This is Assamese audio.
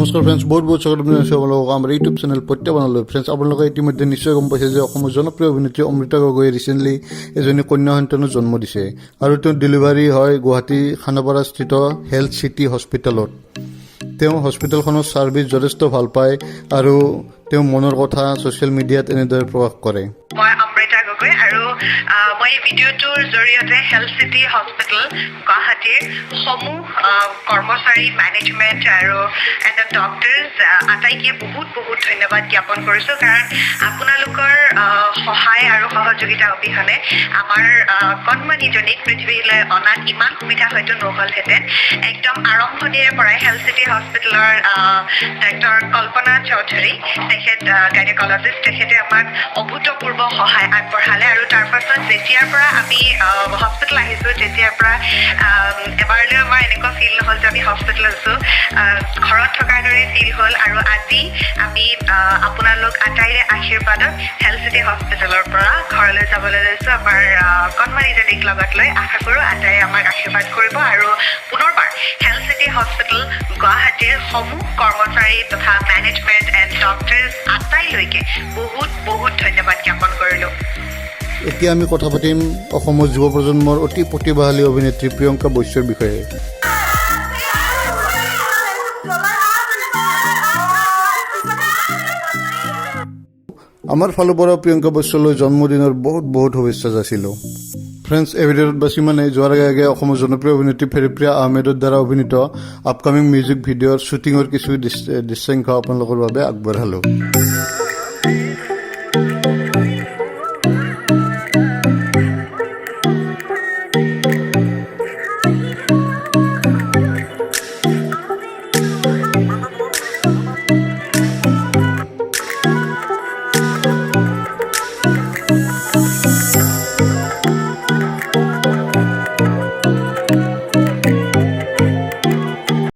নমস্কাৰ ফ্ৰেণ্ডছ, বহুত স্বাগতম জনাইছোঁ আপোনালোকক আমাৰ ইউটিউব চেনেল প্ৰত্যাহ্বানলৈ। ফ্ৰেণ্ডছ, আপোনালোকে ইতিমধ্যে নিশ্চয় গম পাইছে যে অসমৰ জনপ্ৰিয় অভিনেত্ৰী অমৃতা গগৈয়ে ৰিচেণ্টলি এজনী কন্যা সন্তানো জন্ম দিছে আৰু তেওঁ ডেলিভাৰী হয় গুৱাহাটী খানাপাৰাস্থিত হেল্থ চিটি হস্পিটেলত। তেওঁ হস্পিটেলখনৰ ছাৰ্ভিচ যথেষ্ট ভাল পায় আৰু তেওঁ মনৰ কথা ছ'চিয়েল মিডিয়াত এনেদৰে প্ৰকাশ কৰে। মই অমৃতা গগৈ আৰু মই এই ভিডিঅ'টোৰ জৰিয়তে হেল্থ চিটি হস্পিটেল গুৱাহাটীৰ সমূহ কৰ্মচাৰী, মেনেজমেণ্ট আৰু ডক্টৰ্ছ আটাইকে বহুত ধন্যবাদ জ্ঞাপন কৰিছোঁ। কাৰণ আপোনালোকৰ সহায় আৰু সহযোগিতা অবিহনে আমাৰ কণমানিজনীক পৃথিৱীলৈ অনাত ইমান সুবিধা হয়তো নহ'লহেঁতেন। একদম আৰম্ভণিৰে পৰাই হেল্থ চিটি হস্পিটেলৰ ডাক্তৰ কল্পনা চৌধুৰী, তেখেত গাইনকলজিষ্ট, তেখেতে আমাক অভূতপূৰ্ব সহায় আগবঢ়ালে। আৰু তাৰ পাছত যেতিয়াৰ পৰা আমি হস্পিটেল আহিছোঁ, তেতিয়াৰ পৰা এবাৰলৈ আমাৰ এনেকুৱা ফিল নহ'ল যে আমি হস্পিটেল আছোঁ, ঘৰত থকাৰ দৰে ফিল হ'ল। আৰু আজি আমি আপোনালোক আটাইৰে আশীৰ্বাদত হেল্থ চিটি হস্পিটেলৰ পৰা ঘৰলৈ যাবলৈ লৈছোঁ আমাৰ কণমানিজনীক লগত লৈ। আশা কৰোঁ আটাইৰে আমাক আশীৰ্বাদ কৰিব আৰু পুনৰবাৰ হেল্থ চিটি হস্পিটেল গুৱাহাটীৰ সমূহ কৰ্মচাৰী তথা মেনেজমেণ্ট এণ্ড ডক্টৰ্ছ আটাইলৈকে বহুত ধন্যবাদ জ্ঞাপন কৰিলোঁ। এতিয়া আমি কথা পাতিম অসমৰ যুৱ প্ৰজন্মৰ অতি প্ৰতিভাশালী অভিনেত্ৰী প্ৰিয়ংকা বৈশ্যৰ বিষয়ে। আমাৰ ফালৰ পৰা প্ৰিয়ংকা বৈশ্যলৈ জন্মদিনৰ বহুত শুভেচ্ছা যাচিলোঁ। ফ্ৰেণ্ডছ, এই ভিডিঅ'ত বাছি মানে যোৱাৰ আগে অসমৰ জনপ্ৰিয় অভিনেত্ৰী ফেৰিপ্ৰিয়া আহমেদৰ দ্বাৰা অভিনীত আপকামিং মিউজিক ভিডিঅ'ৰ শ্বুটিঙৰ কিছু দৃশ্যাংশ আপোনালোকৰ বাবে আগবঢ়ালোঁ।